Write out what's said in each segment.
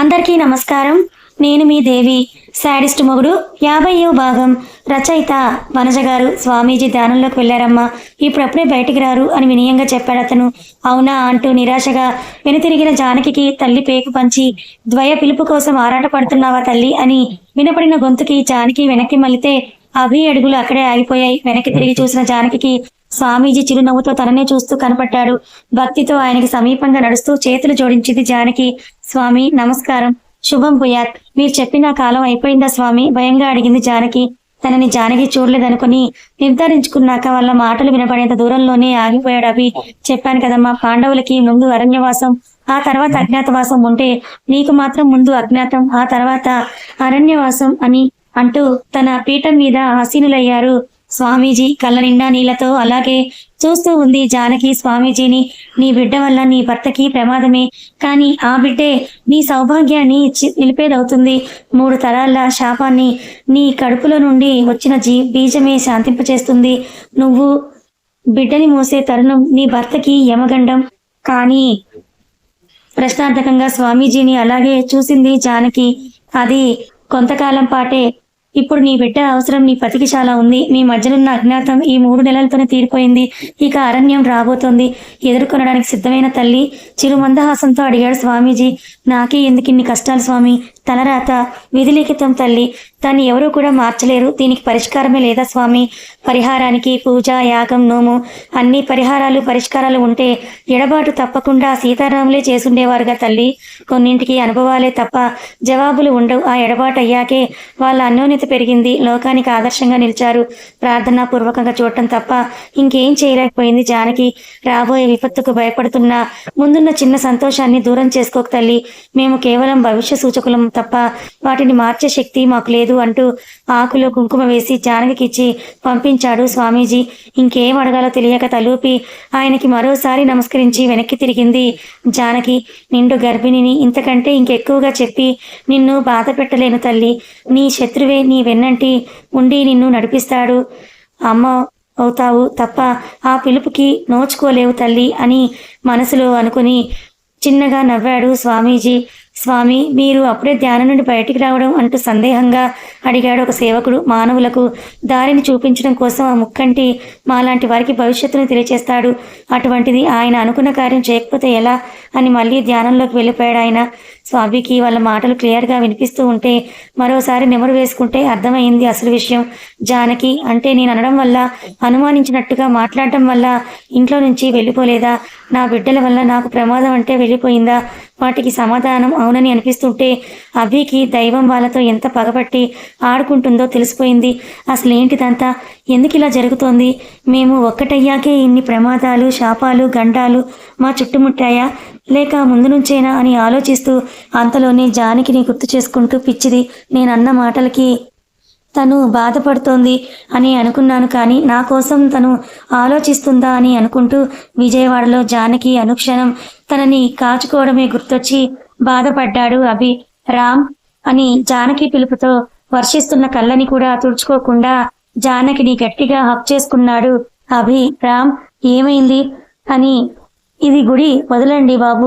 అందరికీ నమస్కారం. నేను మీ దేవి. శాడిస్ట్ మొగుడు 50వ భాగం. రచయిత వనజ గారు. స్వామీజీ ధ్యానంలోకి వెళ్ళారమ్మా, ఇప్పుడప్పుడే బయటికి రారు అని వినయంగా చెప్పాడు అతను. అవునా అంటూ నిరాశగా వెనుతిరిగిన జానకి తల్లి పేకు పంచి, ద్వయ పిలుపు కోసం ఆరాట పడుతున్నావా తల్లి అని వినపడిన గొంతుకి జానకి వెనక్కి మళ్ళితే అభి అడుగులు అక్కడే ఆగిపోయాయి. వెనక్కి తిరిగి చూసిన జానకి స్వామీజీ చిరునవ్వుతో తననే చూస్తూ కనపడ్డాడు. భక్తితో ఆయనకి సమీపంగా నడుస్తూ చేతులు జోడించింది జానకి. స్వామి నమస్కారం, శుభం భూయాత్. మీరు చెప్పిన కాలం అయిపోయిందా స్వామి? భయంగా అడిగింది జానకి. తనని జానకి చూడలేదనుకుని నిర్ధారించుకున్నాక వాళ్ళ మాటలు వినపడేంత దూరంలోనే ఆగిపోయాడు అభి. చెప్పాను కదమ్మా, పాండవులకి ముందు అరణ్యవాసం, ఆ తర్వాత అజ్ఞాతవాసం ఉంటే నీకు మాత్రం ముందు అజ్ఞాతం, ఆ తర్వాత అరణ్యవాసం అని అంటూ తన పీఠం మీద ఆసీనులయ్యారు స్వామీజీ. కళ్ళ నిండా నీళ్లతో అలాగే చూస్తూ ఉంది జానకి స్వామీజీని. నీ బిడ్డ వల్ల నీ భర్తకి ప్రమాదమే, కానీ ఆ బిడ్డే నీ సౌభాగ్యాన్ని నిలిపేదవుతుంది. 3 తరాల శాపాన్ని నీ కడుపులో నుండి వచ్చిన బీజమే శాంతింపచేస్తుంది. నువ్వు బిడ్డని మోసే తరుణం నీ భర్తకి యమగండం. కానీ ప్రశ్నార్థకంగా స్వామీజీని అలాగే చూసింది జానకి. అది కొంతకాలం పాటే. ఇప్పుడు నీ బిడ్డ అవసరం నీ పతికి చాలా ఉంది. మీ మధ్యనున్న అజ్ఞాతం ఈ 3 నెలలతోనే తీరిపోయింది. ఇక అరణ్యం రాబోతోంది. ఎదుర్కొనడానికి సిద్ధమైన తల్లి చిరుమందహాసంతో అడిగాడు స్వామీజీ. నాకే ఎందుకు ఇన్ని కష్టాలు స్వామి? తలరాత, విధిలిఖితం తల్లి. దాన్ని ఎవరూ కూడా మార్చలేరు. దీనికి పరిష్కారమే లేదా స్వామి? పరిహారానికి పూజ, యాగం, నోము అన్ని పరిష్కారాలు ఉంటే ఎడబాటు తప్పకుండా సీతారాములే చేసుండేవారుగా తల్లి. కొన్నింటికి అనుభవాలే తప్ప జవాబులు ఉండవు. ఆ ఎడబాటు అయ్యాకే వాళ్ళ అన్యోన్యత పెరిగింది. లోకానికి ఆదర్శంగా నిలిచారు. ప్రార్థనా పూర్వకంగా చూడటం తప్ప ఇంకేం చేయలేకపోయింది జానకి. రాబోయే విపత్తుకు భయపడుతున్నా ముందున్న చిన్న సంతోషాన్ని దూరం చేసుకోక తల్లి. మేము కేవలం భవిష్య సూచకులం తప్ప వాటిని మార్చే శక్తి మాకు లేదు అంటూ ఆకులో కుంకుమ వేసి జానకి ఇచ్చి పంపించాడు స్వామీజీ. ఇంకేం అడగాలో తెలియక తలూపి ఆయనకి మరోసారి నమస్కరించి వెనక్కి తిరిగింది జానకి. నిండు గర్భిణిని ఇంతకంటే ఇంకెక్కువగా చెప్పి నిన్ను బాధ పెట్టలేను తల్లి. నీ శత్రువే నీ వెన్నంటి ఉండి నిన్ను నడిపిస్తాడు. అమ్మ అవుతావు తప్ప ఆ పిలుపుకి నోచుకోలేవు తల్లి అని మనసులో అనుకుని చిన్నగా నవ్వాడు స్వామీజీ. స్వామి, మీరు అప్పుడే ధ్యానం నుండి బయటికి రావడం అంటూ సందేహంగా అడిగాడు ఒక సేవకుడు. మానవులకు దారిని చూపించడం కోసం ఆ ముక్కంటి మాలాంటి వారికి భవిష్యత్తును తెలియచేస్తాడు. అటువంటిది ఆయన అనుకున్న కార్యం చేయకపోతే ఎలా అని మళ్ళీ ధ్యానంలోకి వెళ్ళిపోయాడు ఆయన. స్వామికి వాళ్ళ మాటలు క్లియర్గా వినిపిస్తూ ఉంటే మరోసారి నెమరు వేసుకుంటే అర్థమైంది అసలు విషయం. జానకి అంటే నేను అనడం వల్ల, అనుమానించినట్టుగా మాట్లాడటం వల్ల ఇంట్లో నుంచి వెళ్ళిపోలేదా? నా బిడ్డల వల్ల నాకు ప్రమాదం అంటే వెళ్ళిపోయిందా? వాటికి సమాధానం అవునని అనిపిస్తుంటే అభికి దైవం వాళ్ళతో ఎంత పగపట్టి ఆడుకుంటుందో తెలిసిపోయింది. అసలేంటిదంతా? ఎందుకు ఇలా జరుగుతోంది? మేము ఒక్కటయ్యాకే ఇన్ని ప్రమాదాలు, శాపాలు, గండాలు మా చుట్టుముట్టాయా, లేక ముందు నుంచేనా అని ఆలోచిస్తూ అంతలోనే జానకిని గుర్తు చేసుకుంటూ పిచ్చిది, నేనన్న మాటలకి తను బాధపడుతోంది అని అనుకున్నాను. కానీ నా కోసం తను ఆలోచిస్తుందా అని అనుకుంటూ విజయవాడలో జానకి అనుక్షణం తనని కాచుకోవడమే గుర్తొచ్చి బాధపడ్డాడు అభి. రామ్ అని జానకి పిలుపుతో వర్షిస్తున్న కళ్ళని కూడా తుడుచుకోకుండా జానకిని గట్టిగా హక్ చేసుకున్నాడు అభి. రామ్ ఏమైంది అని. ఇది గుడి, వదలండి బాబు.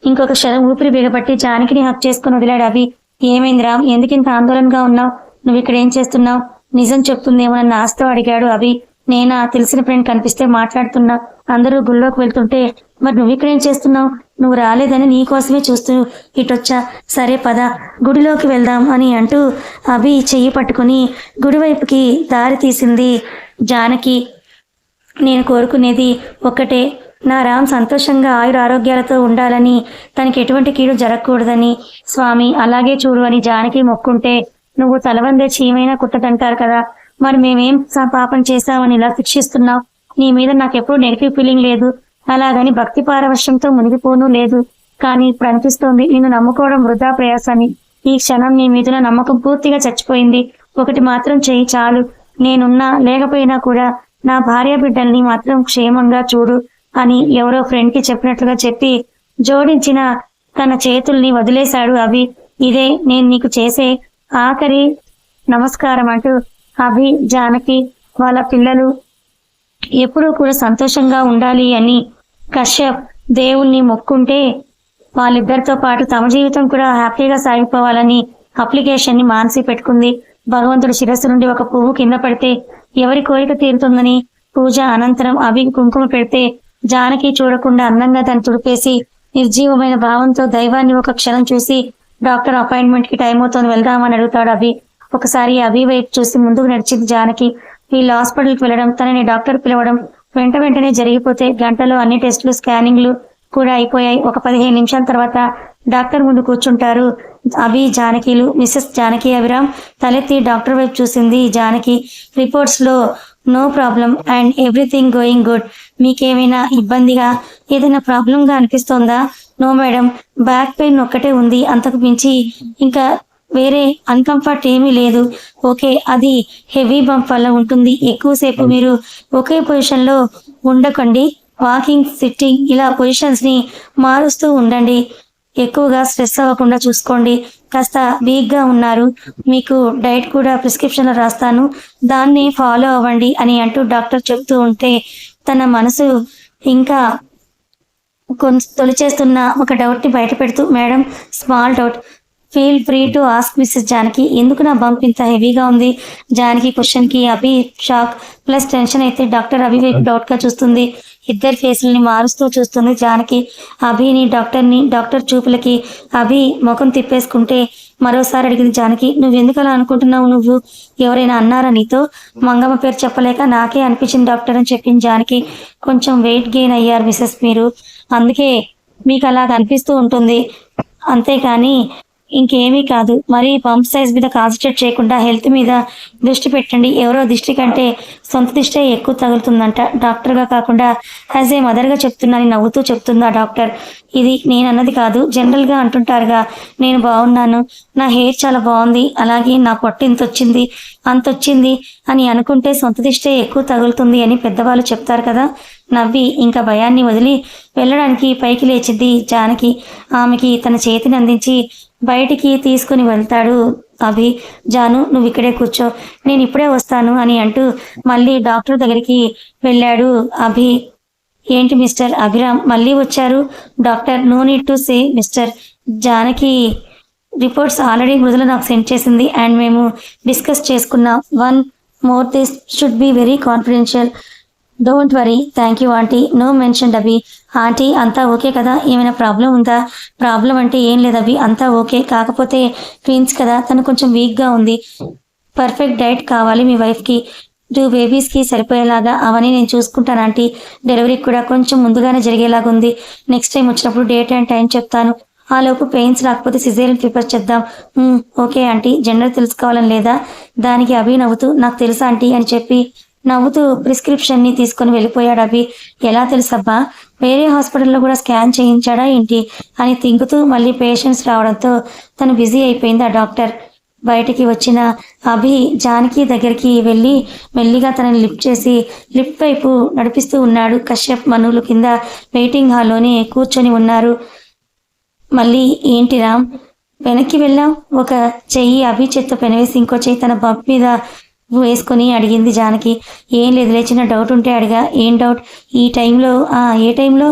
ఇంకొక క్షణం ఊపిరి బిగపట్టి జానకిని హక్ చేసుకుని వదిలాడు అభి. ఏమైంది రామ్? ఎందుకింత ఆందోళనగా ఉన్నావు? నువ్వు ఇక్కడ ఏం చేస్తున్నావు? నిజం చెప్తుందేమోనన్న ఆశతో అడిగాడు అభి. నేనా? తెలిసిన ఫ్రెండ్ కనిపిస్తే మాట్లాడుతున్నా. అందరూ గుళ్ళోకి వెళ్తుంటే మరి నువ్వు ఇక్కడ ఏం చేస్తున్నావు? నువ్వు రాలేదని నీకోసమే చూస్తూ ఇటొచ్చా. సరే పద, గుడిలోకి వెళ్దాం అని అంటూ అభి చెయ్యి పట్టుకుని గుడివైపుకి దారి తీసింది జానకి. నేను కోరుకునేది ఒక్కటే, నా రామ్ సంతోషంగా ఆరోగ్యాలతో ఉండాలని, తనకి ఎటువంటి కీడు జరగకూడదని. స్వామి అలాగే చూడు అని జానకి మొక్కుంటే నువ్వు తలవందే చీమైనా కుట్టదంటారు కదా. మరి మేమేం పాపం చేశామని ఇలా శిక్షిస్తున్నావు? నీ మీద నాకెప్పుడు నెగిటివ్ ఫీలింగ్ లేదు, అలాగని భక్తి పారవశ్యంతో మునిగిపోను లేదు. కానీ ఇప్పుడు అనిపిస్తోంది నిన్ను నమ్ముకోవడం వృధా ప్రయాసని. ఈ క్షణం నీ మీద నమ్మకం పూర్తిగా చచ్చిపోయింది. ఒకటి మాత్రం చెయ్యి చాలు, నేనున్నా లేకపోయినా కూడా నా భార్య బిడ్డల్ని మాత్రం క్షేమంగా చూడు అని ఎవరో ఫ్రెండ్కి చెప్పినట్లుగా చెప్పి జోడించిన తన చేతుల్ని వదిలేశాడు అభి. ఇదే నేను నీకు చేసే ఆఖరి నమస్కారం అంటూ అభి, జానకి వాళ్ళ పిల్లలు ఎప్పుడూ కూడా సంతోషంగా ఉండాలి అని కశ్యప్ దేవుణ్ణి మొక్కుంటే వాళ్ళిద్దరితో పాటు తమ జీవితం కూడా హ్యాపీగా సాగిపోవాలని అప్లికేషన్ ని మానసి పెట్టుకుంది. భగవంతుడి శిరస్సు నుండి ఒక పువ్వు కింద పడితే ఎవరి కోరిక తీరుతుందని పూజ అనంతరం అభి కుంకుమ పెడితే జానకి చూడకుండా అందంగా దాన్ని తుడిపేసి నిర్జీవమైన భావంతో దైవాన్ని ఒక క్షణం చూసి డాక్టర్ అపాయింట్మెంట్ కి టైం అవుతోంది వెళ్దామని అడుగుతాడు అభి. ఒకసారి అభి వైపు చూసి ముందుకు నడిచింది జానకి. వీళ్ళు హాస్పిటల్కి వెళ్ళడం, తనని డాక్టర్ పిలవడం వెంటనే జరిగిపోతే గంటలో అన్ని టెస్టులు స్కానింగ్లు కూడా అయిపోయాయి. ఒక 15 నిమిషాల తర్వాత డాక్టర్ ముందు కూర్చుంటారు అభి జానకిలు. మిస్సెస్ జానకి అభిరామ్ తలెత్తి డాక్టర్ వైపు చూసింది జానకి. రిపోర్ట్స్ లో no problem and everything going good. మీకేమైనా ఇబ్బందిగా ఏదైనా ప్రాబ్లం గా అనిపిస్తోందా? నో మేడం, బ్యాక్ పెయిన్ ఒక్కటే ఉంది, అంతకు మించి ఇంకా వేరే అన్కంఫర్ట్ ఏమీ లేదు. ఓకే, అది హెవీ బంప్ వల్ల ఉంటుంది. ఎక్కువసేపు మీరు ఒకే పొజిషన్ లో ఉండకండి. వాకింగ్, సిట్టింగ్ ఇలా పొజిషన్స్ ని మారుస్తూ ఉండండి. ఎక్కువగా స్ట్రెస్ అవ్వకుండా చూసుకోండి. కాస్త వీక్ గా ఉన్నారు, మీకు డైట్ కూడా ప్రిస్క్రిప్షన్ లో రాస్తాను, దాన్ని ఫాలో అవ్వండి అని అంటూ డాక్టర్ చెబుతూ ఉంటే తన మనసు ఇంకా తొలిచేస్తున్న ఒక డౌట్ ని బయట పెడుతూ, madam small doubt, feel free to ask Mrs Janaki. ఎందుకు నా బంప్ ఇంత హెవీగా ఉంది? జానకి క్వశ్చన్ కి అభి షాక్ ప్లస్ టెన్షన్ అయితే డాక్టర్ అభి వైపు డౌట్ గా చూస్తుంది. ఇద్దరి ఫేసులని మారుస్తూ చూస్తుంది జానకి అభిని డాక్టర్ని. డాక్టర్ చూపులకి అభి ముఖం తిప్పేసుకుంటే మరోసారి అడిగింది జానకి, నువ్వెందుకు అలా అనుకుంటున్నావు? నువ్వు ఎవరైనా అన్నారా నీతో? మంగమ్మ పేరు చెప్పలేక నాకే అనిపించింది డాక్టర్ అని చెప్పింది జానకి. కొంచెం వెయిట్ గెయిన్ అయ్యారు మిస్సెస్ మీరు, అందుకే మీకు అలా అనిపిస్తూ ఉంటుంది, అంతేకాని ఇంకేమీ కాదు. మరి పంప్ సైజ్ మీద కాన్సన్ట్రేట్ చేయకుండా హెల్త్ మీద దృష్టి పెట్టండి. ఎవరో దిష్టి కంటే సొంత దిష్టే ఎక్కువ తగులుతుందంట. డాక్టర్గా కాకుండా యాజ్ ఏ మదర్గా చెప్తున్నాను నవ్వుతూ చెప్తుందా డాక్టర్. ఇది నేను అన్నది కాదు, జనరల్గా అంటుంటారుగా. నేను బాగున్నాను, నా హెయిర్ చాలా బాగుంది, అలాగే నా పొట్ట ఇంత వచ్చింది అంత వచ్చింది అని అనుకుంటే సొంత దిష్టే ఎక్కువ తగులుతుంది అని పెద్దవాళ్ళు చెప్తారు కదా. నవ్వి ఇంకా భయాన్ని వదిలి వెళ్ళడానికి పైకి లేచింది జానకి. ఆమెకి తన చేతిని అందించి బయటికి తీసుకుని వెళ్తాడు అభి. జాను, నువ్వు ఇక్కడే కూర్చో, నేను ఇప్పుడే వస్తాను అని అంటూ మళ్ళీ డాక్టర్ దగ్గరికి వెళ్ళాడు అభి. ఏంటి మిస్టర్ అభిరామ్ మళ్ళీ వచ్చారు? Doctor, no need to say Mr. Janaki reports already Mrudula నాకు సెండ్ చేసింది అండ్ మేము డిస్కస్ చేసుకున్నాం. One more, this should be very confidential. Don't worry. Thank you aunty. No mention Abhi. Aunty అంతా ఓకే కదా? ఏమైనా ప్రాబ్లం ఉందా? ప్రాబ్లం అంటే ఏం లేదు అభి, అంతా ఓకే. కాకపోతే ట్విన్స్ కదా, తను కొంచెం వీక్గా ఉంది. పర్ఫెక్ట్ డైట్ కావాలి మీ వైఫ్కి, 2 బేబీస్కి సరిపోయేలాగా. అవన్నీ నేను చూసుకుంటాను ఆంటీ. డెలివరీకి కూడా కొంచెం ముందుగానే జరిగేలాగుంది. నెక్స్ట్ టైం వచ్చినప్పుడు డేట్ అండ్ టైం చెప్తాను. ఆ లోపు పెయిన్స్ రాకపోతే సిజేరియన్ ప్రిపేర్ చేద్దాం. Okay aunty. జెండర్ తెలుసుకోవాలని లేదా? దానికి అభి నవ్వుతూ, నాకు తెలుసా ఆంటీ అని చెప్పి నవ్వుతూ ప్రిస్క్రిప్షన్ ని తీసుకుని వెళ్ళిపోయాడు అభి. ఎలా తెలుసబ్బా? వేరే హాస్పిటల్లో కూడా స్కాన్ చేయించాడా ఏంటి అని తింకుతూ మళ్ళీ పేషెంట్స్ రావడంతో తను బిజీ అయిపోయింది ఆ డాక్టర్. బయటికి వచ్చిన అభి జానకి దగ్గరికి వెళ్ళి మెల్లిగా తనని లిఫ్ట్ చేసి లిఫ్ట్ వైపు నడిపిస్తూ ఉన్నాడు. కశ్యప్, మనులు కింద వెయిటింగ్ హాల్లోనే కూర్చొని ఉన్నారు. మళ్ళీ ఏంటి రామ్ వెనక్కి వెళ్ళాం? ఒక చెయ్యి అభి చేత్తో పెనవేసి ఇంకో చెయ్యి తన బంప్ మీద వేసుకొని అడిగింది జానకి. ఏం లేదు, లేచిన డౌట్ ఉంటే అడిగా. ఏం డౌట్? ఈ టైంలో? ఏ టైంలో?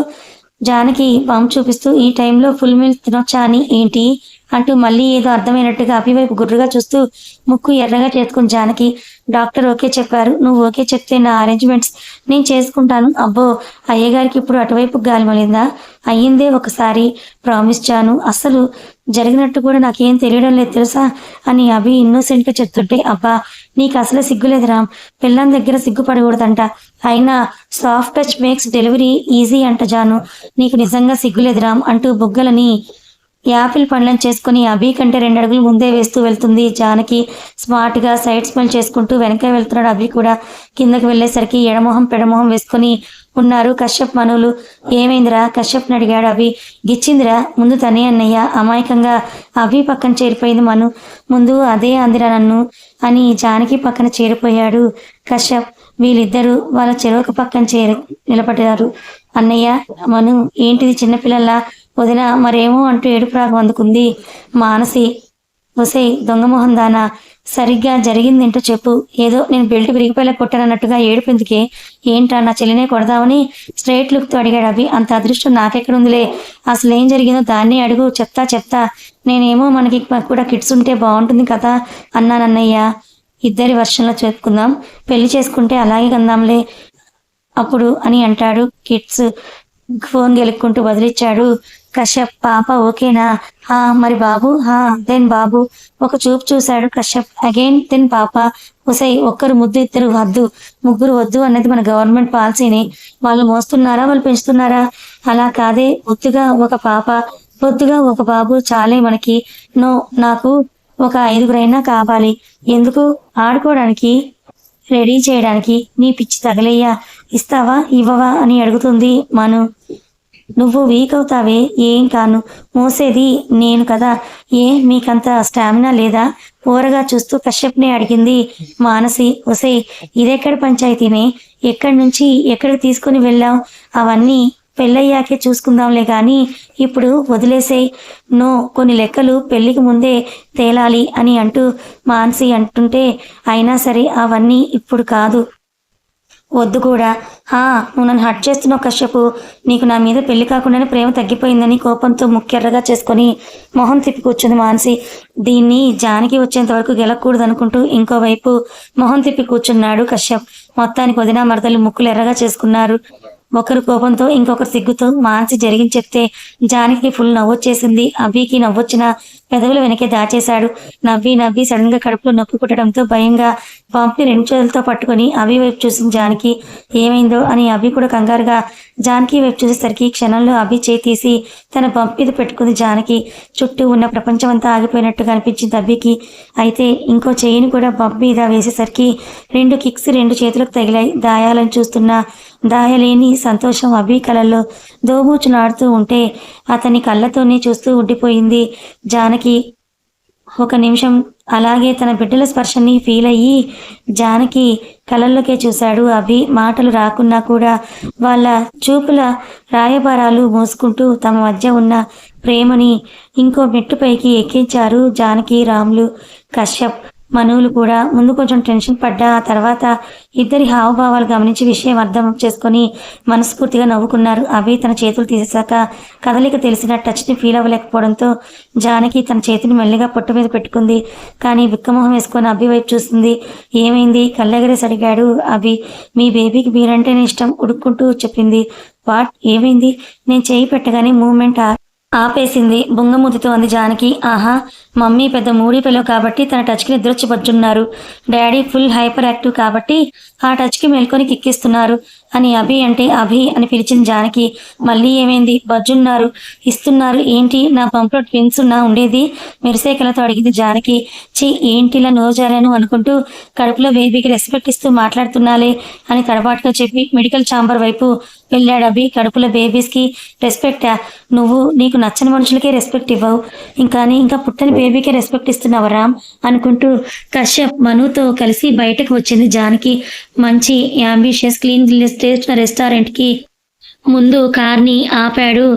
జానకి బంప్ చూపిస్తూ ఈ టైంలో ఫుల్ మీల్ తినొచ్చా అని. ఏంటి అంటూ మళ్ళీ ఏదో అర్థమైనట్టుగా అభి వైపు గుర్రుగా చూస్తూ ముక్కు ఎర్రగా చేసుకుని జానకి. డాక్టర్ ఓకే చెప్పారు, నువ్వు ఓకే చెప్తే నా అరేంజ్మెంట్స్ నేను చేసుకుంటాను. అబ్బో, అయ్యగారికి ఇప్పుడు అటువైపు గాలి మళ్ళిందా? అయ్యిందే ఒకసారి, ప్రామిస్ జాను, అసలు జరిగినట్టు కూడా నాకేం తెలియడం లేదు తెలుసా అని అభి ఇన్నోసెంట్గా చెప్తుంటే, అబ్బా నీకు అసలే సిగ్గులేదు రామ్, పిల్లని దగ్గర సిగ్గుపడకూడదంట. అయినా soft touch makes delivery easy అంట జాను, నీకు నిజంగా సిగ్గులేదు రామ్ అంటూ బుగ్గలని యాపిల్ పండ్లను చేసుకుని అభి కంటే 2 అడుగులు ముందే వేస్తూ వెళ్తుంది జానకి. స్మార్ట్ గా సైడ్ స్మెల్ చేసుకుంటూ వెనక వెళ్తున్నాడు అభి కూడా. కిందకి వెళ్ళేసరికి ఎడమొహం పెడమొహం వేసుకుని ఉన్నారు కశ్యప్, మనులు. ఏమైందిరా కశ్యప్ని అడిగాడు అభి. గిచ్చిందిరా ముందు తనే అన్నయ్య. అమాయకంగా అభి పక్కన చేరిపోయింది మను. ముందు అదే అందిరా నన్ను అని జానకి పక్కన చేరిపోయాడు కశ్యప్. వీళ్ళిద్దరూ వాళ్ళ చెరొక పక్కన నిలబడ్డారు. అన్నయ్య, మను ఏంటిది చిన్నపిల్లల్లా? వదిన మరేమో అంటూ ఏడుపు రాగం అందుకుంది మానసి. ఒసేయ్ దొంగమొహం దానా, సరిగ్గా జరిగిందేంటో చెప్పు. ఏదో నేను బెల్ట్ విరిగిపోయేలా కొట్టానన్నట్టుగా ఏడుపెందుకే? ఏంట్రా నా చెల్లినే కొడదామని స్ట్రైట్ లుక్తో అడిగాడు అభి. అంత అదృష్టం నాకెక్కడుందిలే, అసలేం జరిగిందో దాన్ని అడుగు, చెప్తా. నేనేమో మనకి కూడా కిడ్స్ ఉంటే బాగుంటుంది కదా అన్నానన్నయ్య. ఇద్దరి వర్షంలో చెప్పుకుందాం, పెళ్లి చేసుకుంటే అలాగే కందాంలే అప్పుడు అని అంటాడు. కిడ్స్ ఫోన్ గెలుక్కుంటూ వదిలిచ్చాడు కశ్యప్. పాప ఓకేనా? మరి బాబు? దెన్ బాబు. ఒక చూపు చూశాడు కశ్యప్. అగైన్ దెన్ పాప. ఒసై, ఒక్కరు ముద్దు ఇద్దరు వద్దు, ముగ్గురు వద్దు అన్నది మన గవర్నమెంట్ పాలసీని. వాళ్ళు మోస్తున్నారా, వాళ్ళు పెంచుతున్నారా? అలా కాదే, బొద్దుగా ఒక పాప, బొద్దుగా ఒక బాబు చాలే మనకి. నో, నాకు ఒక 5గురైనా కావాలి. ఎందుకు? ఆడుకోవడానికి, రెడీ చేయడానికి. నీ పిచ్చి తగలయ్యా, ఇస్తావా ఇవ్వవా అని అడుగుతుంది మను. నువ్వు వీక్ అవుతావే, ఏం కాను, మోసేది నేను కదా. మీకంత స్టామినా లేదా? ఓరగా చూస్తూ కశ్యప్నే అడిగింది మానసి. ఒసే, ఇదెక్కడ పంచాయతీనే? ఎక్కడి నుంచి ఎక్కడికి తీసుకుని వెళ్ళావు? అవన్నీ పెళ్ళయ్యాకే చూసుకుందాంలే గాని ఇప్పుడు వదిలేసే. నో, కొన్ని లెక్కలు పెళ్లికి ముందే తేలాలి అని అంటూ మానసి అంటుంటే, అయినా సరే అవన్నీ ఇప్పుడు కాదు, వద్దు కూడా. నువ్వు నన్ను హట్ చేస్తున్నావు కశ్యపు. నీకు నా మీద పెళ్లి కాకుండానే ప్రేమ తగ్గిపోయిందని కోపంతో ముక్కెర్రగా చేసుకొని మొహం తిప్పి కూర్చుంది మానసి. దీన్ని జానకి వచ్చేంత వరకు గెలకూడదు అనుకుంటూ ఇంకోవైపు మొహం తిప్పి కూర్చున్నాడు కశ్యప్. మొత్తానికి వదిన మరదలు ముక్కులు ఎర్రగా చేసుకున్నారు. ఒకరు కోపంతో ఇంకొకరు సిగ్గుతో. మానసి జరిగింది చెప్తే జానకి ఫుల్ నవ్వొచ్చేసింది. అభికి నవ్వొచ్చిన పెదవుల వెనకే దాచేశాడు. నవ్వి సడన్ గా కడుపులో నొప్పి పుట్టడంతో భయంగా పంపి 2 చేతులతో పట్టుకొని అభి వైపు చూసింది జానకి. ఏమైందో అని అభి కూడా కంగారుగా జానకి వైపు చూసేసరికి క్షణంలో అభి చేయి తీసి తన పంప్ మీద పెట్టుకుంది జానకి. చుట్టూ ఉన్న ప్రపంచం అంతా ఆగిపోయినట్టుగా అనిపించింది అభికి. అయితే ఇంకో చెయ్యిని కూడా పంప్ మీద వేసేసరికి 2 కిక్స్ 2 చేతులకు తగిలాయి. దాయాలను చూస్తున్న దాయలేని సంతోషం అభి కళ్ళల్లో దోబూచులాడుతూ ఉంటే అతని కళ్ళతోనే చూస్తూ ఉండిపోయింది జానకి. ఒక నిమిషం అలాగే తన బిడ్డల స్పర్శని ఫీల్ అయ్యి జానకి కళ్ళల్లోకే చూశాడు అభి. మాటలు రాకున్నా కూడా వాళ్ళ చూపుల రాయబారాలు మోసుకుంటూ తమ మధ్య ఉన్న ప్రేమని ఇంకో మెట్టుపైకి ఎక్కించారు జానకి, రాములు, కశ్యప్, మనువులు కూడా. ముందు కొంచెం టెన్షన్ పడ్డా ఆ తర్వాత ఇద్దరి హావభావాలు గమనించి విషయం అర్థం చేసుకొని మనస్ఫూర్తిగా నవ్వుకున్నారు. అవి తన చేతులు తీసేశాక కదలిక తెలిసిన టచ్ని ఫీల్ అవ్వలేకపోవడంతో జానకి తన చేతిని మెల్లిగా పొట్టు మీద పెట్టుకుంది. కానీ బిక్కమొహం వేసుకొని అభి వైపు చూస్తుంది. ఏమైంది? కళ్ళెగరేసి అడిగాడు అభి. మీ బేబీకి మీరంటేనే ఇష్టం ఉడుక్కుంటూ చెప్పింది. వాట్? ఏమైంది? నేను చేయి పెట్టగానే మూమెంట్ ఆపేసింది. బుంగమూతితో అంది జానకి. మమ్మీ పెద్ద మూడీ పిల్లలు కాబట్టి తన టచ్కి నిద్రొచ్చి బజ్జున్నారు. డాడీ ఫుల్ హైపర్ యాక్టివ్ కాబట్టి ఆ టచ్కి మేల్కొని కిక్కిస్తున్నారు అని అభి అంటే అభి అని పిలిచింది జానకి. మళ్ళీ ఏమైంది? బజ్జున్నారు, ఇస్తున్నారు ఏంటి? నా పంపులో ట్విన్స్ ఉన్నా ఉండేది? మెరిసేకలతో అడిగింది జానకి. ఏంటిలా నోజారాను అనుకుంటూ కడుపులో బేబీకి రెస్పెక్ట్ ఇస్తూ మాట్లాడుతున్నాలే అని తడబాటుగా చెప్పి మెడికల్ ఛాంబర్ వైపు వెళ్ళాడు అభి. కడుపులో బేబీస్కి రెస్పెక్టా? నువ్వు నీకు నచ్చని మనుషులకే రెస్పెక్ట్ ఇవ్వవు, ఇంకా పుట్టని బేబీకే రెస్పెక్ట్ ఇస్తున్నావు రామ్ అనుకుంటూ కశ్యప్, మనుతో కలిసి బయటకు వచ్చింది జానకి. మంచి యాంబిషియస్ క్లీన్ రెస్టారెంట్కి ముందు కార్ని ఆపాడు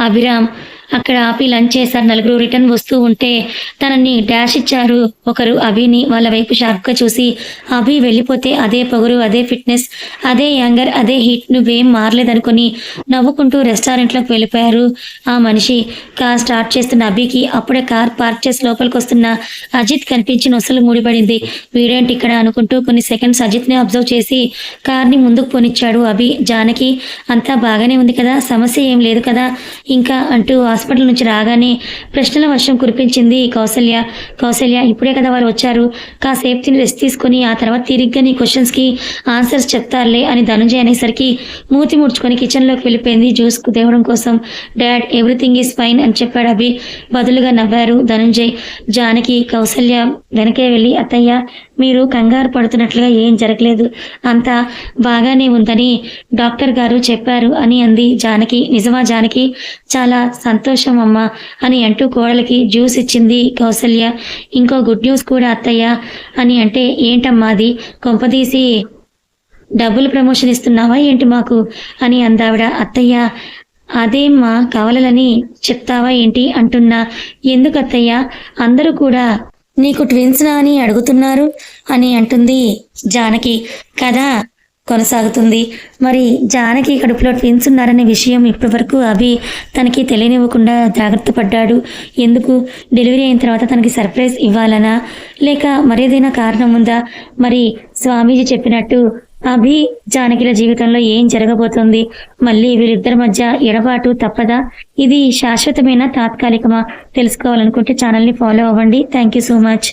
అభిరామ్. అక్కడ ఆపి లంచ్ చేశారు. 4 రిటర్న్ వస్తూ ఉంటే తనని డాష్ ఇచ్చారు ఒకరు అభిని. వాళ్ళ వైపు షార్ప్గా చూసి అభి వెళ్ళిపోతే అదే పొగరు, అదే ఫిట్నెస్, అదే యాంగర్, అదే హీట్, నువ్వేం మారలేదనుకొని నవ్వుకుంటూ రెస్టారెంట్లోకి వెళ్ళిపోయారు ఆ మనిషి. కార్ స్టార్ట్ చేస్తున్న అభికి అప్పుడే కార్ పార్క్ చేసి లోపలికి వస్తున్న అజిత్ కనిపించి నొసలు మూడిపడింది. వీడేంటి ఇక్కడ అనుకుంటూ కొన్ని సెకండ్స్ అజిత్ని అబ్జర్వ్ చేసి కార్ని ముందుకు పోనిచ్చాడు అభి. జానకి అంతా బాగానే ఉంది కదా, సమస్య ఏం లేదు కదా ఇంకా అంటూ హాస్పిటల్ నుంచి రాగానే ప్రశ్నల వర్షం కురిపించింది కౌసల్య. ఇప్పుడే కదా వాళ్ళు వచ్చారు, కాసేపు తిని రెస్ట్ తీసుకొని ఆ తర్వాత తిరిగ్గా నీ క్వశ్చన్స్కి ఆన్సర్స్ చెప్తారులే అని ధనుంజయ్ అనేసరికి మూతి ముడుచుకొని కిచెన్లోకి వెళ్ళిపోయింది జ్యూస్ తేవడం కోసం. డాడ్ ఎవ్రీథింగ్ ఈజ్ ఫైన్ అని చెప్పాడు అభి. బదులుగా నవ్వారు ధనుంజయ్. జానకి కౌసల్య వెనకే వెళ్ళి అత్తయ్య మీరు కంగారు పడుతున్నట్లుగా ఏం జరగలేదు, అంతా బాగానే ఉందని డాక్టర్ గారు చెప్పారు అని అంది జానకి. నిజమా జానకి? చాలా సంతోషం అమ్మా అని అంటూ కోడలికి జ్యూస్ ఇచ్చింది కౌసల్య. ఇంకో గుడ్ న్యూస్ కూడా అత్తయ్య అని అంటే ఏంటమ్మా అది? కొంపదీసి డబ్బులు ప్రమోషన్ ఇస్తున్నావా ఏంటి మాకు అని అందావిడ. అత్తయ్య అదేమ్మా కవలలని చెప్తావా ఏంటి అంటున్నా. ఎందుకత్తయ్యా అందరూ కూడా నీకు ట్విన్స్నా అని అడుగుతున్నారు అని అంటుంది జానకి. కథ కొనసాగుతుంది. మరి జానకి కడుపులో ట్విన్స్ ఉన్నారనే విషయం ఇప్పటివరకు అభి తనకి తెలియనివ్వకుండా జాగ్రత్త పడ్డాడు. ఎందుకు? డెలివరీ అయిన తర్వాత తనకి సర్ప్రైజ్ ఇవ్వాలనా, లేక మరేదైనా కారణం ఉందా? మరి స్వామీజీ చెప్పినట్టు అభి జానకిల జీవితంలో ఏం జరగబోతోంది? మళ్ళీ వీళ్ళిద్దరి మధ్య ఎడబాటు తప్పదా? ఇది శాశ్వతమైన తాత్కాలికమా? తెలుసుకోవాలనుకుంటే ఛానల్ని ఫాలో అవ్వండి. Thank you so much.